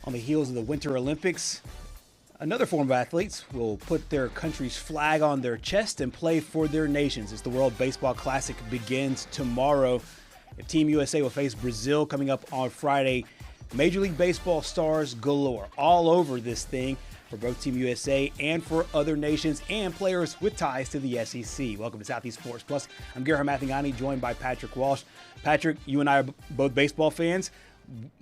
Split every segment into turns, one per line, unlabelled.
On the heels of the Winter Olympics, another form of athletes will put their country's flag on their chest and play for their nations as the World Baseball Classic begins tomorrow. Team USA will face Brazil coming up on Friday. Major League Baseball stars galore all over this thing for both Team USA and for other nations and players with ties to the SEC. Welcome to Southeast Sports Plus. I'm Gerhard Mathangani, joined by Patrick Walsh. Patrick, you and I are both baseball fans.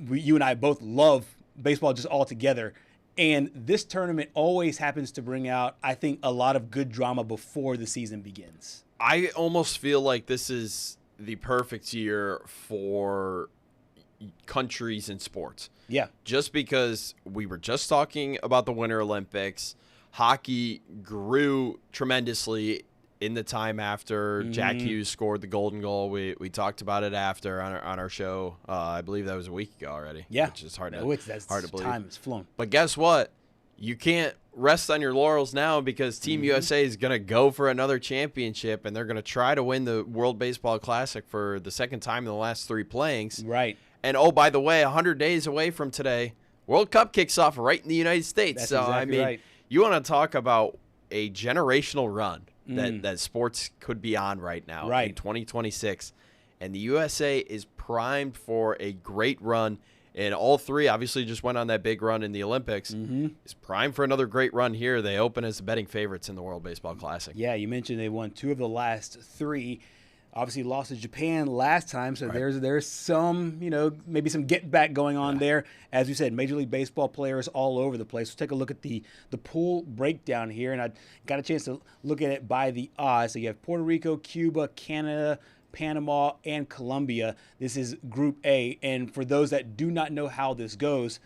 You and I both love baseball just all together. And this tournament always happens to bring out, I think, a lot of good drama before the season begins.
I almost feel like this is the perfect year for countries in sports.
Yeah.
Just because we were just talking about the Winter Olympics, hockey grew tremendously in the time after Jack Hughes scored the golden goal. We talked about it after on our show. I believe that was a week ago already.
Yeah.
Which is hard to believe.
Time has flown.
But guess what? You can't rest on your laurels now because Team USA is going to go for another championship, and they're going to try to win the World Baseball Classic for the second time in the last three playings.
Right.
And, oh, by the way, 100 days away from today, World Cup kicks off right in the United States.
That's
so,
exactly
I mean,
right.
You want to talk about a generational run that sports could be on right now in 2026. And the USA is primed for a great run. And all three obviously just went on that big run in the Olympics. Is primed for another great run here. They open as the betting favorites in the World Baseball Classic.
Yeah, you mentioned they won 2 of the last 3. Obviously lost to Japan last time, so there's some, maybe some get back going on there. As you said, Major League Baseball players all over the place. We'll take a look at the pool breakdown here, and I got a chance to look at it by the odds. So you have Puerto Rico, Cuba, Canada, Panama, and Colombia. This is Group A, and for those that do not know how this goes,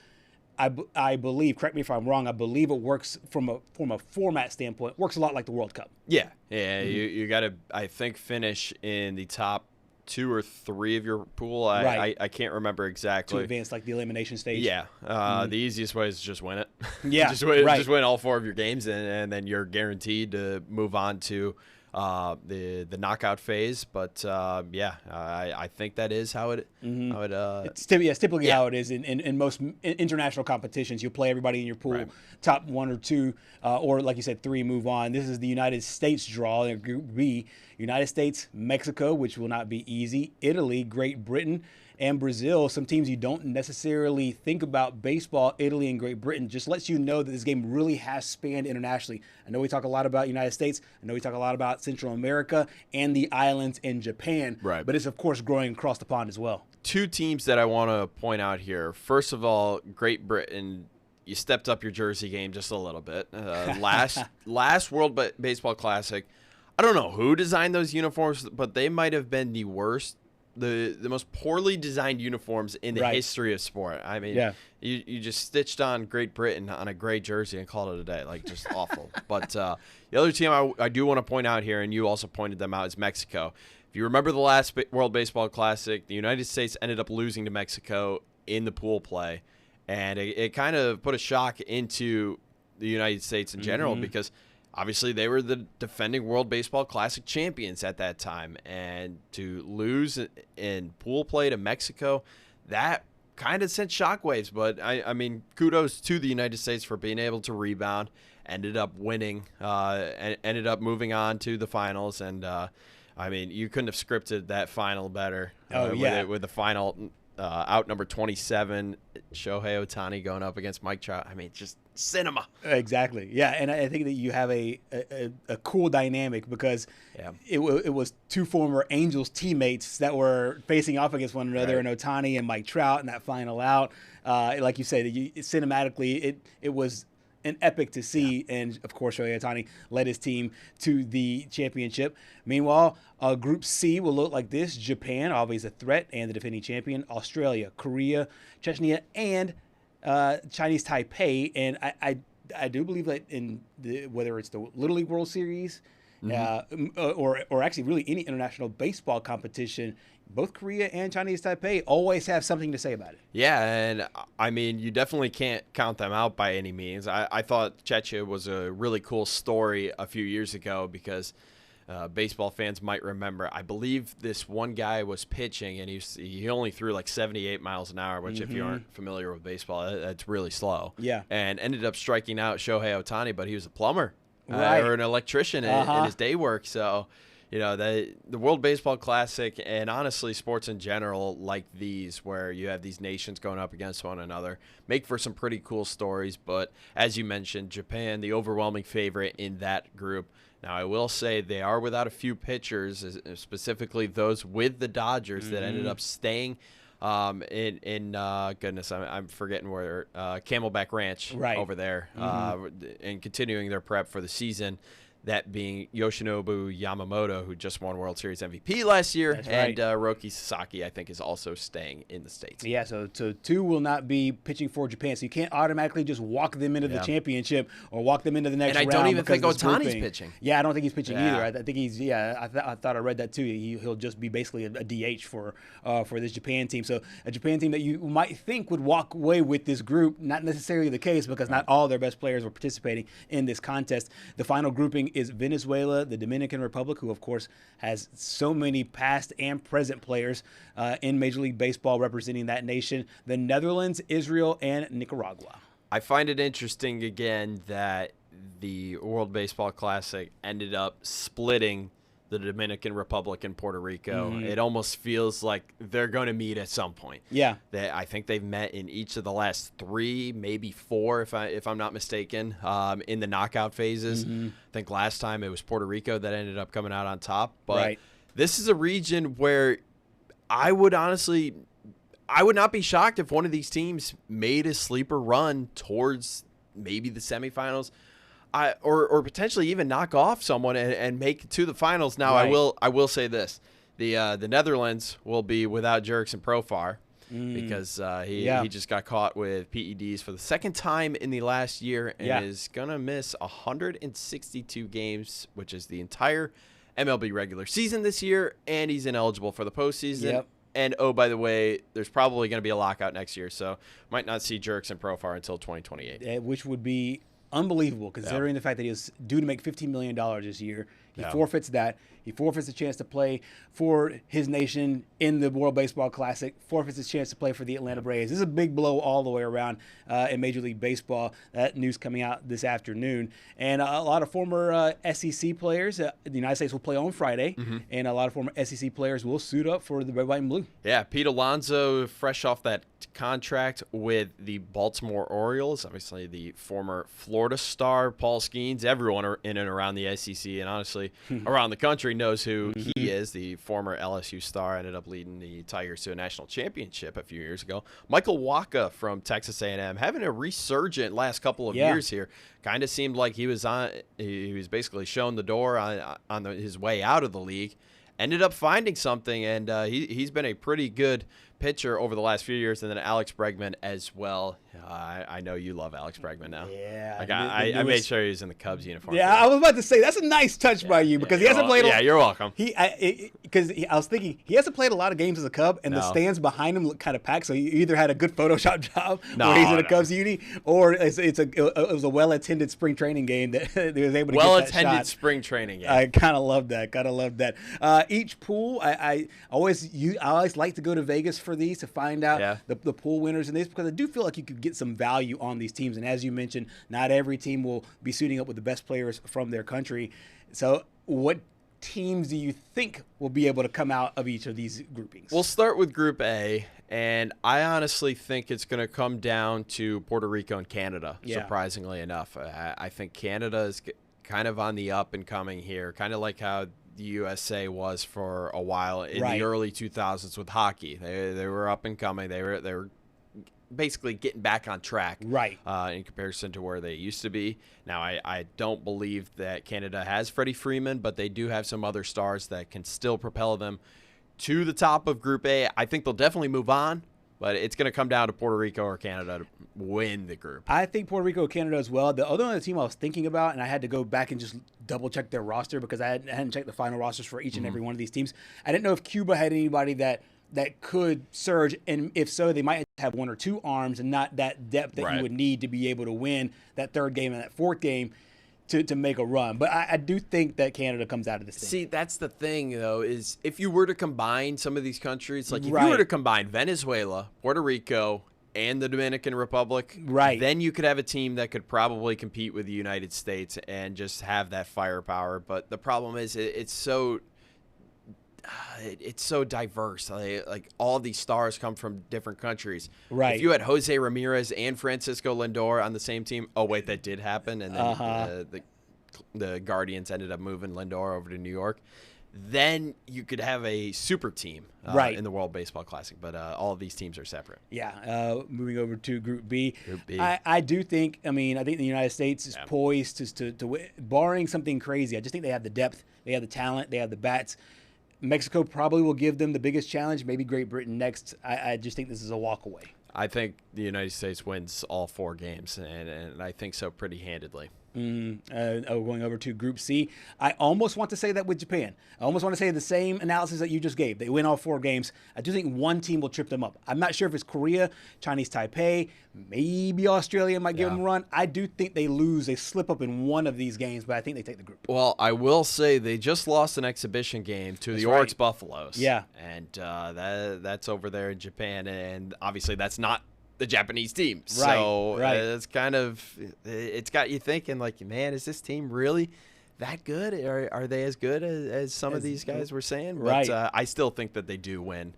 I believe, correct me if I'm wrong, I believe it works from a format standpoint, works a lot like the World Cup.
Yeah. You got to, I think, finish in the top 2 or 3 of your pool. I can't remember exactly.
To advance like the elimination stage.
Yeah. The easiest way is just win it.
Yeah.
Just win all 4 of your games, and then you're guaranteed to move on to the knockout phase. But I think that is how it
it's typically how it is in most international competitions. You play everybody in your pool, top 1 or 2, or like you said, 3 move on. This is the United States draw in Group B. United States, Mexico, which will not be easy, Italy, Great Britain, and Brazil. Some teams you don't necessarily think about baseball. Italy and Great Britain just lets you know that this game really has spanned internationally. I know we talk a lot about United States. I know we talk a lot about Central America and the islands in Japan.
Right.
But it's, of course, growing across the pond as well.
2 teams that I want to point out here. First of all, Great Britain, you stepped up your jersey game just a little bit. Last World Baseball Classic, I don't know who designed those uniforms, but they might have been the worst. The most poorly designed uniforms in the history of sport. I mean, you just stitched on Great Britain on a gray jersey and called it a day. Like, just awful. But the other team I do want to point out here, and you also pointed them out, is Mexico. If you remember the last World Baseball Classic, the United States ended up losing to Mexico in the pool play. And it kind of put a shock into the United States in general because obviously they were the defending World Baseball Classic champions at that time. And to lose in pool play to Mexico, that kind of sent shockwaves. But, I mean, kudos to the United States for being able to rebound, ended up winning, and ended up moving on to the finals. And, I mean, you couldn't have scripted that final better. With the final out number 27, Shohei Ohtani going up against Mike Trout. I mean, just cinema.
Exactly. Yeah, and I think that you have a cool dynamic because it was 2 former Angels teammates that were facing off against one another, and Ohtani and Mike Trout in that final out. Like you said, cinematically, it was an epic to see, and of course Shohei Ohtani led his team to the championship. Meanwhile, Group C will look like this: Japan, always a threat and the defending champion; Australia, Korea, Chechnya, and Chinese Taipei. And I do believe that in whether it's the Little League World Series or actually really any international baseball competition, both Korea and Chinese Taipei always have something to say about it.
Yeah, and I mean, you definitely can't count them out by any means. I thought Chechnya was a really cool story a few years ago because baseball fans might remember, I believe this one guy was pitching, and he only threw like 78 miles an hour, which if you aren't familiar with baseball, that's really slow.
Yeah.
And ended up striking out Shohei Ohtani, but he was a plumber
or
an electrician in his day work. So, the World Baseball Classic and honestly sports in general like these, where you have these nations going up against one another, make for some pretty cool stories. But as you mentioned, Japan, the overwhelming favorite in that group. Now, I will say they are without a few pitchers, specifically those with the Dodgers that ended up staying goodness, I'm forgetting where, Camelback Ranch over there, and continuing their prep for the season. That being Yoshinobu Yamamoto, who just won World Series MVP last year, and Roki Sasaki, I think, is also staying in the States.
Yeah, so two will not be pitching for Japan, so you can't automatically just walk them into the championship or walk them into the next round.
And I don't even think Ohtani's pitching.
Yeah, I don't think he's pitching either. I think he's I thought I read that too. He'll just be basically a DH for this Japan team. So a Japan team that you might think would walk away with this group, not necessarily the case because not all their best players were participating in this contest. The final grouping is Venezuela, the Dominican Republic, who of course has so many past and present players in Major League Baseball representing that nation, the Netherlands, Israel, and Nicaragua.
I find it interesting again that the World Baseball Classic ended up splitting the Dominican Republic and Puerto Rico. It almost feels like they're going to meet at some point.
Yeah,
I think they've met in each of the last 3, maybe 4, if I'm not mistaken, in the knockout phases. I think last time it was Puerto Rico that ended up coming out on top. But this is a region where I would not be shocked if one of these teams made a sleeper run towards maybe the semifinals. Or potentially even knock off someone and make it to the finals. Now, I will say this: the Netherlands will be without Jurickson Profar because he just got caught with PEDs for the second time in the last year and is gonna miss 162 games, which is the entire MLB regular season this year, and he's ineligible for the postseason.
Yep.
And, oh, by the way, there's probably going to be a lockout next year, so might not see Jurickson Profar until 2028.
Which would be unbelievable considering the fact that he was due to make $15 million this year. He forfeits that. He forfeits a chance to play for his nation in the World Baseball Classic, forfeits his chance to play for the Atlanta Braves. This is a big blow all the way around in Major League Baseball. That news coming out this afternoon. And a lot of former SEC players, the United States will play on Friday, and a lot of former SEC players will suit up for the red, white, and blue. Yeah,
Pete Alonso, fresh off that contract with the Baltimore Orioles, obviously the former Florida star, Paul Skeens, everyone in and around the SEC, and honestly around the country knows who he is. The former LSU star, ended up leading the Tigers to a national championship a few years ago. Michael Wacha from Texas A&M, having a resurgent last couple of years here. Kind of seemed like he was basically shown the door on his way out of the league. Ended up finding something, and he's been a pretty good pitcher over the last few years. And then Alex Bregman as well. I know you love Alex Bregman now.
Yeah.
I made sure he was in the Cubs uniform.
Yeah, I was about to say, that's a nice touch by you because he hasn't played.
Yeah, you're welcome.
I was thinking, he hasn't played a lot of games as a Cub, and the stands behind him look kind of packed. So he either had a good Photoshop job where he's in a Cubs uni, or it was a well-attended spring training game that he was able to get that shot.
Well-attended spring training game.
I kind of love that. Each pool, I always like to go to Vegas for these to find out the pool winners in these, because I do feel like you could get some value on these teams. And as you mentioned, not every team will be suiting up with the best players from their country. So what teams do you think will be able to come out of each of these groupings?
We'll start with Group A, and I honestly think it's going to come down to Puerto Rico and Canada, surprisingly enough. I think Canada is kind of on the up and coming here, kind of like how the USA was for a while in the early 2000s with hockey. They were up and coming. They were basically getting back on track in comparison to where they used to be. Now, I don't believe that Canada has Freddie Freeman, but they do have some other stars that can still propel them to the top of Group A. I think they'll definitely move on, but it's going to come down to Puerto Rico or Canada to win the group.
I think Puerto Rico or Canada as well. The other team I was thinking about, and I had to go back and just double-check their roster because I hadn't checked the final rosters for each and every one of these teams. I didn't know if Cuba had anybody that could surge, and if so, they might have 1 or 2 arms and not that depth that you would need to be able to win that third game and that fourth game. to make a run. But I do think that Canada comes out of this thing.
See, that's the thing, though, is if you were to combine some of these countries, like if you were to combine Venezuela, Puerto Rico, and the Dominican Republic, then you could have a team that could probably compete with the United States and just have that firepower. But the problem is it's so diverse. Like all these stars come from different countries. Right. If you had Jose Ramirez and Francisco Lindor on the same team, oh wait, that did happen, and then the Guardians ended up moving Lindor over to New York. Then you could have a super team in the World Baseball Classic, but all of these teams are separate.
Yeah. Moving over to Group B. I do think, I think the United States is poised to barring something crazy. I just think they have the depth, they have the talent, they have the bats. Mexico probably will give them the biggest challenge, maybe Great Britain next. I just think this is a walk away.
I think the United States wins all 4 games, and I think so pretty handedly.
Going over to Group C, I almost want to say that with Japan. I almost want to say the same analysis that you just gave. They win all 4 games. I do think one team will trip them up. I'm not sure if it's Korea, Chinese Taipei, maybe Australia might give them a run. I do think they lose. They slip up in one of these games, but I think they take the group.
Well, I will say they just lost an exhibition game to the Oryx Buffaloes.
Yeah.
And that's over there in Japan, and obviously that's not the Japanese team.
Right,
so it's kind of, it's got you thinking like, man, is this team really that good? Are they as good as some of these guys were saying? But I still think that they do win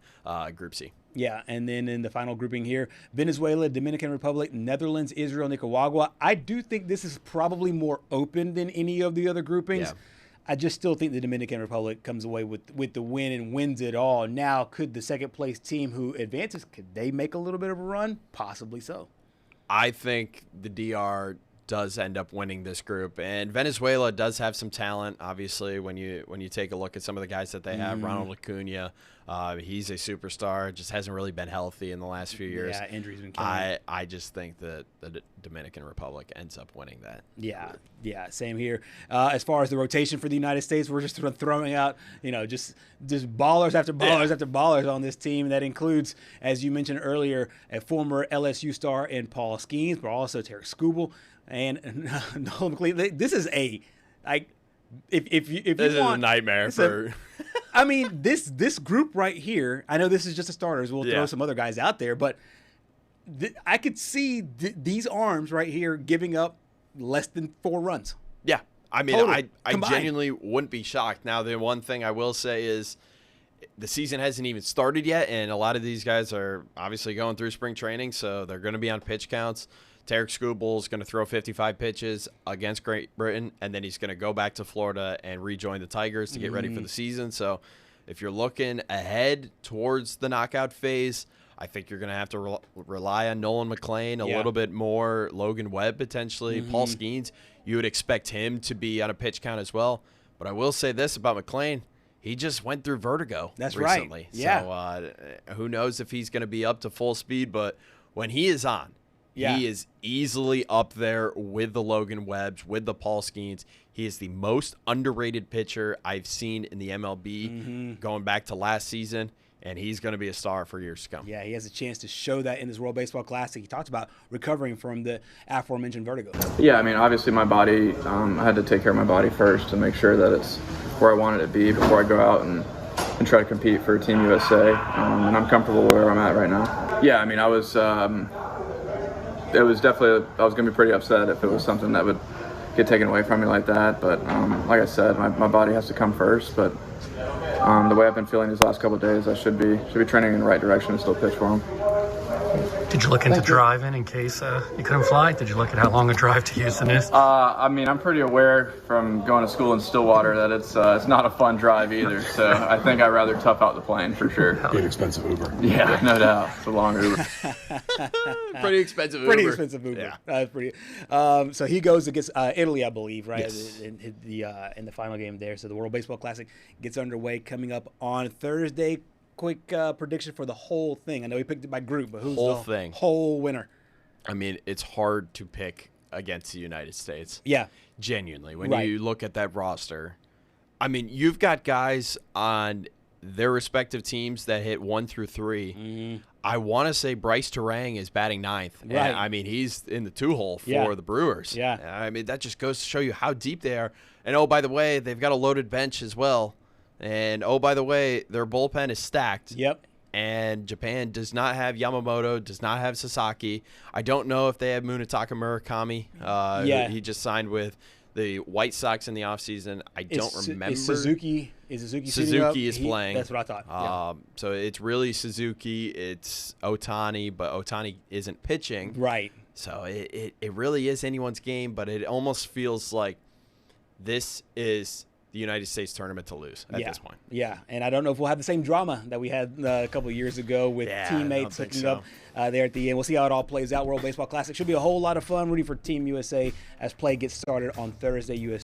Group C.
Yeah, and then in the final grouping here, Venezuela, Dominican Republic, Netherlands, Israel, Nicaragua. I do think this is probably more open than any of the other groupings. Yeah. I just still think the Dominican Republic comes away with the win and wins it all. Now, could the second-place team who advances, could they make a little bit of a run? Possibly so.
I think the DR does end up winning this group, and Venezuela does have some talent. Obviously, when you take a look at some of the guys that they have, Ronald Acuna, he's a superstar. Just hasn't really been healthy in the last few years.
Yeah, injuries been killing.
I just think that the Dominican Republic ends up winning that.
Yeah, same here. As far as the rotation for the United States, we're just throwing out, just ballers after ballers after ballers on this team. That includes, as you mentioned earlier, a former LSU star in Paul Skeens, but also Tarek Skubal and Nolan McLean. This is if you
is
want
a nightmare for.
This group right here. I know this is just the starters. We'll throw some other guys out there, but I could see these arms right here giving up less than 4 runs.
Yeah, I genuinely wouldn't be shocked. Now, the one thing I will say is the season hasn't even started yet, and a lot of these guys are obviously going through spring training, so they're going to be on pitch counts. Tarek Skubal is going to throw 55 pitches against Great Britain, and then he's going to go back to Florida and rejoin the Tigers to get ready for the season. So if you're looking ahead towards the knockout phase, I think you're going to have to rely on Nolan McLean a little bit more, Logan Webb potentially, Paul Skeens. You would expect him to be on a pitch count as well. But I will say this about McLean. He just went through vertigo recently.
Yeah.
So who knows if he's going to be up to full speed. But when he is on, he is easily up there with the Logan Webbs, with the Paul Skeens. He is the most underrated pitcher I've seen in the MLB going back to last season, and he's going to be a star for years to come.
Yeah, he has a chance to show that in this World Baseball Classic. He talked about recovering from the aforementioned vertigo.
Yeah, obviously my body, I had to take care of my body first to make sure that it's where I wanted it to be before I go out and try to compete for Team USA. And I'm comfortable where I'm at right now. Yeah, I was... It was definitely, I was going to be pretty upset if it was something that would get taken away from me like that. But like I said, my body has to come first. But the way I've been feeling these last couple of days, I should be trending in the right direction and still pitch for him.
Did you look into driving in case you couldn't fly? Did you look at how long a drive to Houston is?
I'm pretty aware from going to school in Stillwater that it's not a fun drive either. So I think I'd rather tough out the plane for sure.
Be an expensive Uber.
Yeah, no doubt. It's a long Uber.
Pretty expensive Uber.
Pretty expensive Uber. Yeah. That's pretty. So he goes against Italy, I believe, right? Yes. In the final game there. So the World Baseball Classic gets underway coming up on Thursday. Quick prediction for the whole thing. I know we picked it by group, but who's the whole winner?
It's hard to pick against the United States.
Yeah.
Genuinely. When you look at that roster, you've got guys on their respective teams that hit 1 through 3. I want to say Bryce Terang is batting 9th.
Right.
And, I mean, he's in the 2-hole for the Brewers.
Yeah.
I mean, that just goes to show you how deep they are. And, oh, by the way, they've got a loaded bench as well. And, oh, by the way, their bullpen is stacked.
Yep.
And Japan does not have Yamamoto, does not have Sasaki. I don't know if they have Munetaka Murakami. He just signed with the White Sox in the offseason. I don't remember.
Is Suzuki
is playing.
That's what I thought.
So it's really Suzuki. It's Ohtani, but Ohtani isn't pitching.
Right.
So it really is anyone's game, but it almost feels like this is the United States tournament to lose at this point.
Yeah, and I don't know if we'll have the same drama that we had a couple of years ago with teammates hooking up there at the end. We'll see how it all plays out. World Baseball Classic should be a whole lot of fun. Rooting for Team USA as play gets started on Thursday.